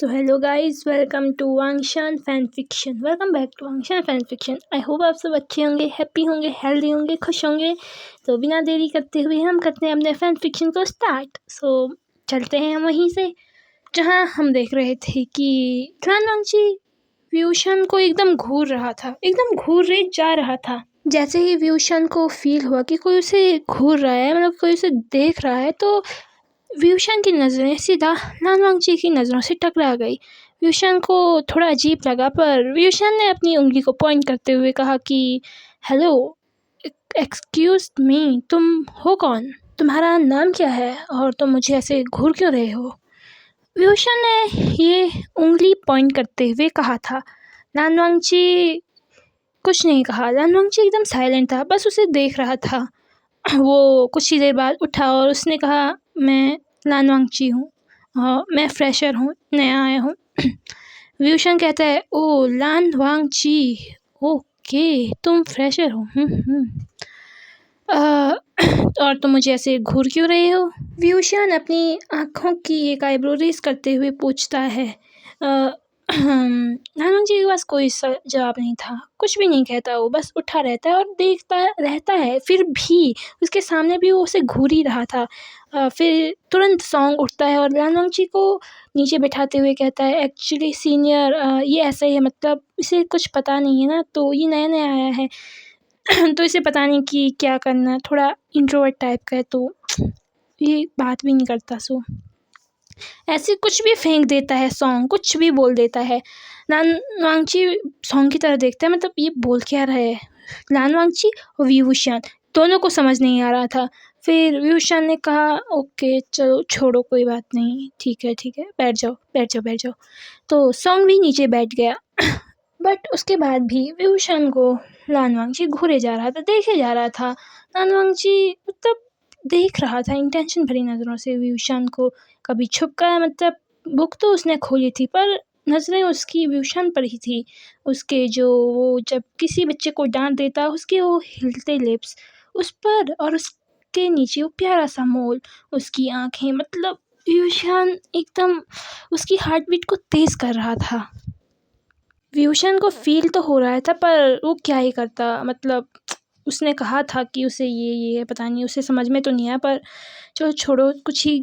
So hello guys, welcome to Wangxian fan fiction. Welcome back to Wangxian fan fiction. I hope आप सब अच्छे होंगे, happy होंगे, healthy होंगे, खुश होंगे। तो बिना देरी करते हुए हम करते हैं अपने फैन फिक्शन को स्टार्ट। चलते हैं हम वहीं से जहां हम देख रहे थे कि त्रानवांगची व्यूशन को एकदम घूर रहा था, एकदम घूर रहे जा रहा था। जैसे ही व्यूशन को फील हुआ कि कोई उसे घूर रहा है, मतलब कोई उसे देख रहा है, तो व्यूशन की नज़रें सीधा त्रानवांगची की नज़रों से टकरा गई। व्यूशन को थोड़ा अजीब लगा, पर व्यूशन ने अपनी उंगली को पॉइंट करते हुए कहा कि हेलो, एक्सक्यूज मी, तुम हो कौन? तुम्हारा नाम क्या है और तुम मुझे ऐसे घूर क्यों रहे हो? व्यूशन ने ये उंगली पॉइंट करते हुए कहा था। त्रानवांगची कुछ नहीं कहा। त्रानवांगची एकदम साइलेंट था, बस उसे देख रहा था। वो कुछ ही देर बाद उठा और उसने कहा, मैं त्रानवांगची हूँ और मैं फ्रेशर हूँ, नया आया हूँ। व्यूशन कहता है, ओ त्रानवांगची, ओके, तुम फ्रेशर हो। और तुम मुझे ऐसे घूर क्यों रहे हो? व्यूशन अपनी आँखों की एक आईब्रो रेस करते हुए पूछता है। त्रानवांगची के पास कोई जवाब नहीं था, कुछ भी नहीं कहता। वो बस उठा रहता है और देखता रहता है। फिर भी उसके सामने भी वो उसे घूर ही रहा था। फिर तुरंत सॉन्ग उठता है और त्रानवांगची को नीचे बैठाते हुए कहता है, एक्चुअली सीनियर, ये ऐसा ही है, मतलब इसे कुछ पता नहीं है ना, तो ये नया नया आया है। तो इसे पता नहीं कि क्या करना है, थोड़ा इंट्रोवर्ट टाइप का है, तो ये बात भी नहीं करता। ऐसे कुछ भी फेंक देता है, सॉन्ग कुछ भी बोल देता है। त्रानवांगची सॉन्ग की तरह देखता है, मतलब ये बोल क्या रहा है। त्रानवांगची और व्यूशन दोनों को समझ नहीं आ रहा था। फिर व्यूशन ने कहा, ओके चलो छोड़ो, कोई बात नहीं, ठीक है ठीक है, बैठ जाओ बैठ जाओ बैठ जाओ। तो सॉन्ग भी नीचे बैठ गया। बट उसके बाद भी व्यूशन को त्रानवांगची घूरे जा रहा था, देखे जा रहा था। त्रानवांगची मतलब देख रहा था इंटेंशन भरी नज़रों से व्यूशन को। कभी छुप कर, मतलब बुक तो उसने खोली थी, पर नज़रें उसकी व्यूशन पर ही थी। उसके जो वो जब किसी बच्चे को डांट देता, उसके वो हिलते लिप्स उस पर, और उसके नीचे वो प्यारा सा मोल, उसकी आंखें, मतलब व्यूशन एकदम उसकी हार्ट बीट को तेज़ कर रहा था। व्यूशन को फील तो हो रहा था, पर वो क्या ही करता। मतलब उसने कहा था कि उसे ये है, पता नहीं उसे समझ में तो नहीं आया, पर चलो छोड़ो, कुछ ही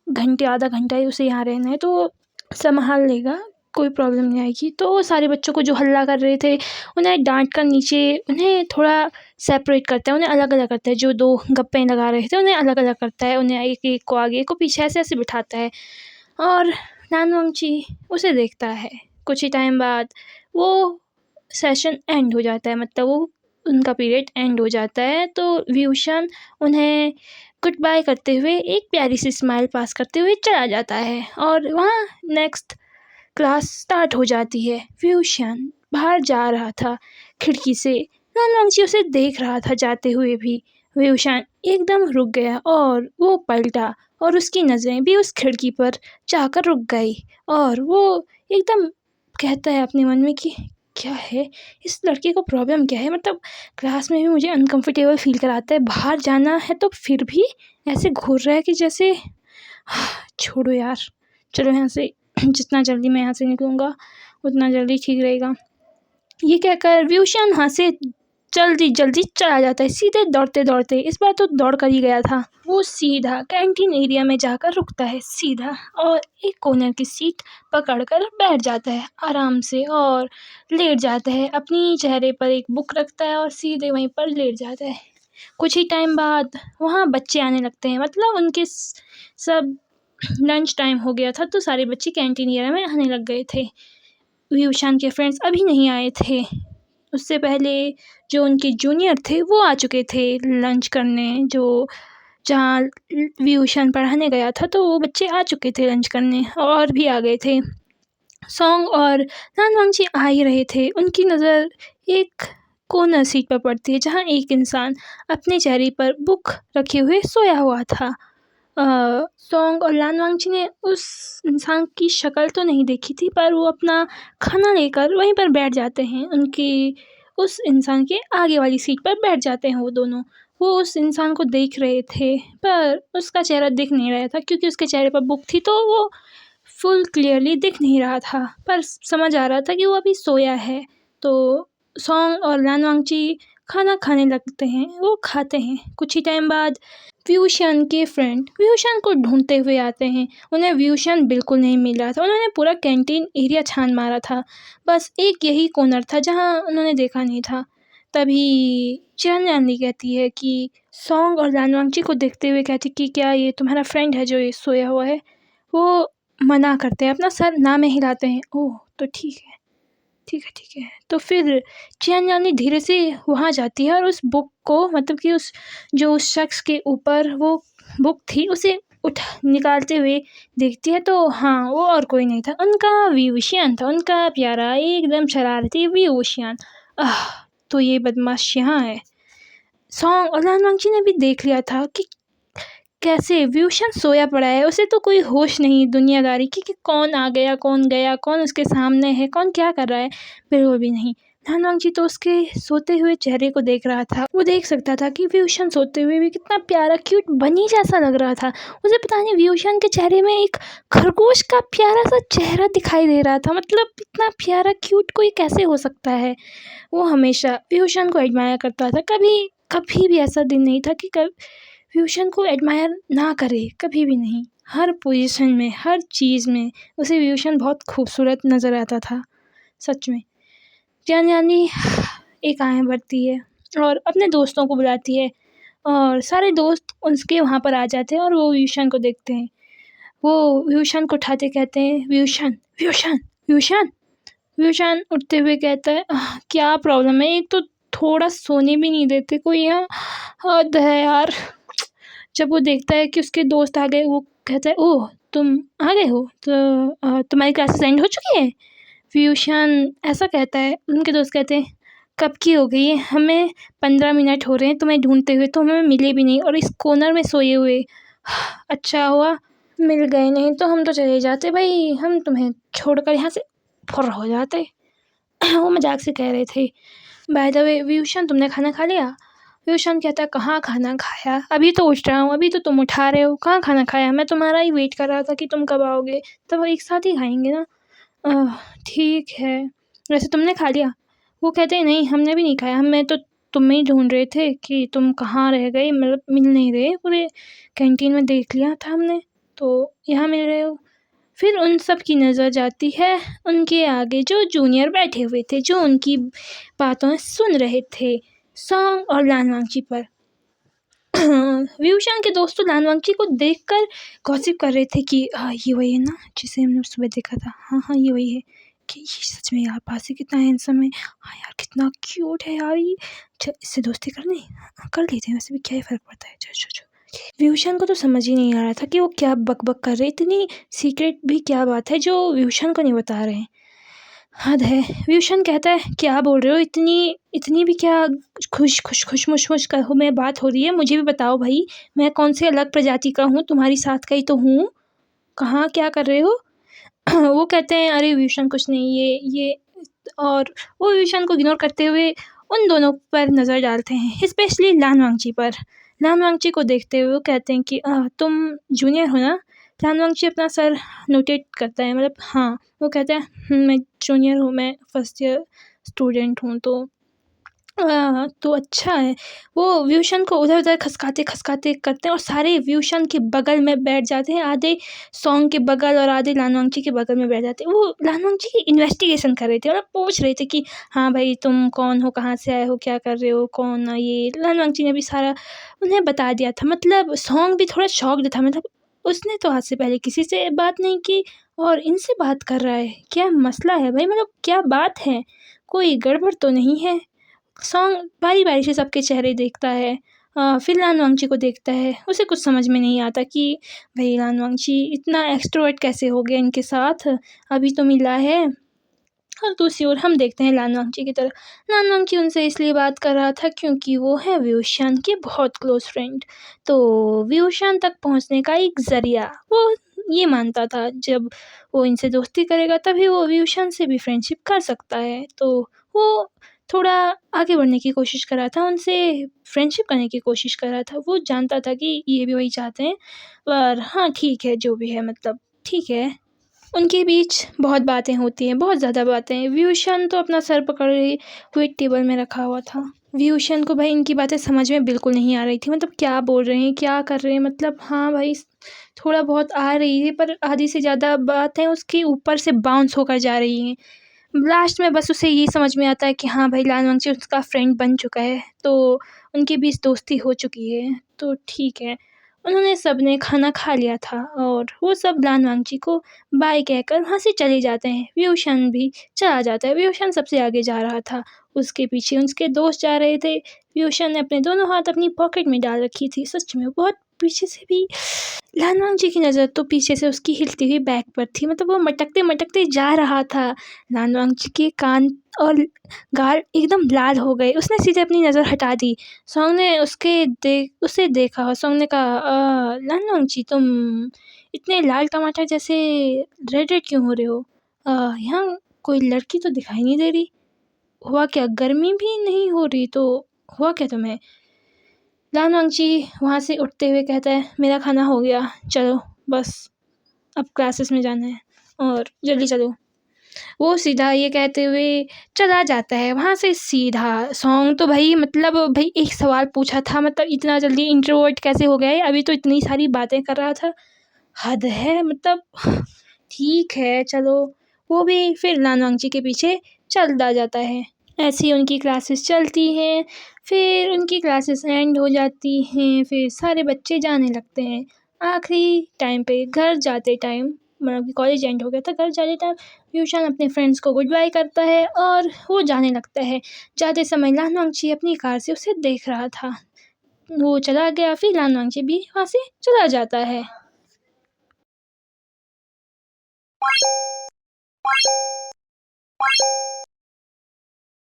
घंटे, आधा घंटा ही उसे यहाँ रहना है, तो वो संभाल लेगा, कोई प्रॉब्लम नहीं आएगी। तो वो सारे बच्चों को जो हल्ला कर रहे थे, उन्हें डांट कर नीचे उन्हें थोड़ा सेपरेट करता है, उन्हें अलग अलग करता है। जो दो गप्पे लगा रहे थे उन्हें अलग अलग करता है, उन्हें एक एक को आगे, एक को पीछे, ऐसे ऐसे बिठाता है। और त्रानवांगची उसे देखता है। कुछ ही टाइम बाद वो सेशन एंड हो जाता है, मतलब वो उनका पीरियड एंड हो जाता है। तो व्यूशन उन्हें गुड बाय करते हुए एक प्यारी सी स्माइल पास करते हुए चला जाता है, और वहाँ नेक्स्ट क्लास स्टार्ट हो जाती है। व्यूशन बाहर जा रहा था खिड़की से, त्रानवांगची उसे देख रहा था जाते हुए भी। व्यूशन एकदम रुक गया और वो पलटा, और उसकी नज़रें भी उस खिड़की पर जाकर रुक गई। और वो एकदम कहता है अपने मन में कि क्या है इस लड़के को, प्रॉब्लम क्या है। मतलब क्लास में भी मुझे अनकंफर्टेबल फील कराता है, बाहर जाना है तो फिर भी ऐसे घूर रहा है कि जैसे छोड़ो यार, चलो यहाँ से, जितना जल्दी मैं यहाँ से निकलूँगा उतना जल्दी ठीक रहेगा। ये कहकर व्यूशन वहाँ से जल्दी जल्दी चला जाता है, सीधे दौड़ते दौड़ते। इस बार तो दौड़ कर ही गया था। वो सीधा कैंटीन एरिया में जाकर रुकता है सीधा, और एक कॉर्नर की सीट पकड़कर बैठ जाता है आराम से, और लेट जाता है। अपनी चेहरे पर एक बुक रखता है और सीधे वहीं पर लेट जाता है। कुछ ही टाइम बाद वहाँ बच्चे आने लगते हैं, मतलब उनके सब लंच टाइम हो गया था, तो सारे बच्चे कैंटीन एरिया में आने लग गए थे। व्यूशन के फ्रेंड्स अभी नहीं आए थे। उससे पहले जो उनके जूनियर थे वो आ चुके थे लंच करने, जो जहाँ व्यूशन पढ़ाने गया था, तो वो बच्चे आ चुके थे लंच करने, और भी आ गए थे। सॉन्ग और त्रानवांगची आ ही रहे थे। उनकी नज़र एक कॉर्नर सीट पर पड़ती है, जहाँ एक इंसान अपने चेहरे पर बुक रखे हुए सोया हुआ था। सॉन्ग और त्रानवांगची ने उस इंसान की शक्ल तो नहीं देखी थी, पर वो अपना खाना लेकर वहीं पर बैठ जाते हैं। उनकी उस इंसान के आगे वाली सीट पर बैठ जाते हैं वो दोनों। वो उस इंसान को देख रहे थे, पर उसका चेहरा दिख नहीं रहा था, क्योंकि उसके चेहरे पर बुक थी, तो वो फुल क्लियरली दिख नहीं रहा था, पर समझ आ रहा था कि वो अभी सोया है। तो सॉन्ग और लान वांगची खाना खाने लगते हैं, वो खाते हैं। कुछ ही टाइम बाद व्यूशन के फ्रेंड व्यूशन को ढूंढते हुए आते हैं। उन्हें व्यूशन बिल्कुल नहीं मिल रहा था। उन्होंने पूरा कैंटीन एरिया छान मारा था, बस एक यही कॉर्नर था जहाँ उन्होंने देखा नहीं था। तभी चियान जानली कहती है कि सॉन्ग और लान वांगची को देखते हुए कहती कि क्या ये तुम्हारा फ्रेंड है जो ये सोया हुआ है? वो मना करते हैं, अपना सर ना में हिलाते हैं। ओह, तो ठीक है, ठीक है, ठीक है। तो फिर चियान जानली धीरे से वहाँ जाती है और उस बुक को, मतलब कि उस शख्स के ऊपर वो बुक थी, उसे निकालते हुए देखती है। तो हाँ, वो और कोई नहीं था, उनका व्यूशियन था, उनका प्यारा एकदम शरारती व्यूशियन। तो ये बदमाश यहाँ है। सॉन्ग और लान वांगची ने भी देख लिया था कि कैसे व्यूशन सोया पड़ा है। उसे तो कोई होश नहीं दुनियादारी की कि कौन आ गया, कौन गया, कौन उसके सामने है, कौन क्या कर रहा है, बिल्कुल भी नहीं। लान वांगची तो उसके सोते हुए चेहरे को देख रहा था। वो देख सकता था कि व्यूशन सोते हुए भी कितना प्यारा क्यूट बनी जैसा लग रहा था। उसे पता नहीं व्यूशन के चेहरे में एक खरगोश का प्यारा सा चेहरा दिखाई दे रहा था। मतलब इतना प्यारा क्यूट कोई कैसे हो सकता है? वो हमेशा व्यूशन को एडमायर करता था। कभी कभी भी ऐसा दिन नहीं था कि व्यूशन को एडमायर ना करे, कभी भी नहीं। हर पोजीशन में, हर चीज़ में उसे व्यूशन बहुत खूबसूरत नज़र आता था, सच में। जान जानी एक आयें भरती है और अपने दोस्तों को बुलाती है, और सारे दोस्त उसके वहाँ पर आ जाते हैं और वो व्यूशन को देखते हैं। वो व्यूशन को उठाते कहते हैं, व्यूशन, व्यूशन, व्यूशन। व्यूशन उठते हुए कहता है, क्या प्रॉब्लम है? एक तो थोड़ा सोने भी नहीं देते कोई यहाँ, हद है यार। जब वो देखता है कि उसके दोस्त आ गए, वो कहता है, ओह तुम आ गए हो, तो तुम्हारी क्लासेस एंड हो चुकी है? व्यूशन ऐसा कहता है। उनके दोस्त कहते हैं, कब की हो गई है? हमें 15 मिनट हो रहे हैं तुम्हें ढूंढते हुए, तो हमें मिले भी नहीं, और इस कॉर्नर में सोए हुए। अच्छा हुआ मिल गए, नहीं तो हम तो चले जाते भाई, हम तुम्हें छोड़कर यहाँ से फुर हो जाते। वो मजाक से कह रहे थे। बाय द वे व्यूशन, तुमने खाना खा लिया? व्यूशन कहता है, कहाँ खाना खाया, अभी तो उठ रहा हूँ, अभी तो तुम उठा रहे हो, कहाँ खाना खाया? मैं तुम्हारा ही वेट कर रहा था कि तुम कब आओगे, तब एक साथ ही खाएंगे ना। ठीक है, वैसे तुमने खा लिया? वो कहते हैं, नहीं हमने भी नहीं खाया, हमें तो तुम्हें ही ढूंढ रहे थे कि तुम कहाँ रह गए, मतलब मिल नहीं रहे, पूरे कैंटीन में देख लिया था हमने, तो यहाँ मिल रहे हो। फिर उन सब की नज़र जाती है उनके आगे जो जूनियर बैठे हुए थे, जो उनकी बातों सुन रहे थे, सॉन्ग और लान वांगची पर। व्यूशान के दोस्तों लान वांगची को देखकर गॉसिप कर रहे थे कि ये वही है ना जिसे हमने सुबह देखा था, हाँ हाँ ये वही है, कि ये सच में यार पास ही कितना हैंडसम है, हाँ यार कितना क्यूट है यार ये, चल इससे दोस्ती करनी, हाँ, कर लेते हैं, वैसे भी क्या ही फ़र्क पड़ता है, चल चल चल। व्यूशन को तो समझ ही नहीं आ रहा था कि वो क्या बक कर रहे, इतनी सीक्रेट भी क्या बात है जो व्यूशन को नहीं बता रहे हैं। हद है। व्यूशन कहता है, क्या बोल रहे हो, इतनी इतनी भी क्या खुश खुश खुश मुश मुश का में बात हो रही है, मुझे भी बताओ भाई, मैं कौन से अलग प्रजाति का हूँ, तुम्हारी साथ का ही तो हूँ, कहाँ क्या कर रहे हो? वो कहते हैं, अरे व्यूशन कुछ नहीं, ये और वो व्यूशन को इग्नोर करते हुए उन दोनों पर नज़र डालते हैं, स्पेशली लान वांगची पर। लान वांगची को देखते हुए वो कहते हैं कि तुम जूनियर हो ना? लान वांगची अपना सर नोटेट करता है, मतलब हाँ, वो कहता है, मैं जूनियर हूँ, मैं फर्स्ट ईयर स्टूडेंट हूँ, तो अच्छा है। वो व्यूशन को उधर-उधर खसकाते करते हैं और सारे व्यूशन के बगल में बैठ जाते हैं, आधे सॉन्ग के बगल और आधे लान वांगची के बगल में बैठ जाते हैं। वो लान वांगची की इन्वेस्टिगेशन कर रहे थे, मतलब पूछ रहे थे कि हाँ भाई तुम कौन हो, कहाँ से आए हो, क्या कर रहे हो, कौन ये? लान वांगची ने भी सारा उन्हें बता दिया था। मतलब सॉन्ग भी थोड़ा शॉक्ड था, मतलब उसने तो आज से पहले किसी से बात नहीं की और इनसे बात कर रहा है, क्या मसला है भाई, मतलब क्या बात है? कोई गड़बड़ तो नहीं है? सॉन्ग बारी-बारी से सबके चेहरे देखता है, फिर लान वांगची को देखता है। उसे कुछ समझ में नहीं आता कि भई लान वांगची इतना एक्स्ट्रोवर्ट कैसे हो गया इनके साथ, अभी तो मिला है। और दूसरी ओर हम देखते हैं लान वांगची की तरफ। लान वांगची उनसे इसलिए बात कर रहा था क्योंकि वो है व्यूशान के बहुत क्लोज़ फ्रेंड। तो व्यूशान तक पहुँचने का एक ज़रिया वो ये मानता था, जब वो इनसे दोस्ती करेगा तभी वो व्यूशान से भी फ्रेंडशिप कर सकता है। तो वो थोड़ा आगे बढ़ने की कोशिश कर रहा था, उनसे फ्रेंडशिप करने की कोशिश कर रहा था। वो जानता था कि ये भी वही चाहते हैं, पर हाँ ठीक है, जो भी है, मतलब ठीक है। उनके बीच बहुत बातें होती हैं, बहुत ज़्यादा बातें। व्यूशन तो अपना सर पकड़े हुए टेबल में रखा हुआ था। व्यूशन को भाई इनकी बातें समझ में बिल्कुल नहीं आ रही थी, मतलब क्या बोल रहे हैं, क्या कर रहे हैं, मतलब हाँ भाई थोड़ा बहुत आ रही है पर आधी से ज़्यादा बातें उसके ऊपर से बाउंस होकर जा रही हैं। लास्ट में बस उसे ये समझ में आता है कि हाँ भाई लालवंशी उसका फ्रेंड बन चुका है, तो उनके बीच दोस्ती हो चुकी है, तो ठीक है। उन्होंने सबने खाना खा लिया था और वो सब लालवंशी को बाय कहकर वहाँ से चले जाते हैं। व्यूशन भी चला जाता है। व्यूशन सबसे आगे जा रहा था, उसके पीछे उसके दोस्त जा रहे थे। व्यूशन ने अपने दोनों हाथ अपनी पॉकेट में डाल रखी थी। सच में बहुत पीछे से भी लालवांग की नज़र तो पीछे से उसकी हिलती हुई बैग पर थी, मतलब वो मटकते मटकते जा रहा था। लालवांग के कान और गाल एकदम लाल हो गए। उसने सीधे अपनी नज़र हटा दी। सॉन्ग ने उसे देखा। सॉन्ग ने कहा, लालवांग तुम इतने लाल टमाटर जैसे रेड रेड क्यों हो रहे हो? यहाँ कोई लड़की तो दिखाई नहीं दे रही। हुआ क्या? गर्मी भी नहीं हो रही तो हुआ क्या तुम्हें? लालवांगची वहाँ से उठते हुए कहता है, मेरा खाना हो गया, चलो बस अब क्लासेस में जाना है और जल्दी चलो। वो सीधा ये कहते हुए चला जाता है वहाँ से सीधा। सॉन्ग तो भाई मतलब भाई एक सवाल पूछा था, मतलब इतना जल्दी इंट्रोवर्ट कैसे हो गया है? अभी तो इतनी सारी बातें कर रहा था, हद है मतलब। ठीक है चलो। वो भी फिर लालवांगची के पीछे चलता जाता है। ऐसी उनकी क्लासेस चलती हैं। फिर उनकी क्लासेस एंड हो जाती हैं। फिर सारे बच्चे जाने लगते हैं। आखिरी टाइम पे घर जाते टाइम, मतलब कि कॉलेज एंड हो गया था, घर जाते टाइम व्यूशन अपने फ्रेंड्स को गुड बाय करता है और वो जाने लगता है। जाते समय लालवांगची अपनी कार से उसे देख रहा था। वो चला गया, फिर लालवांगची भी वहाँ से चला जाता है।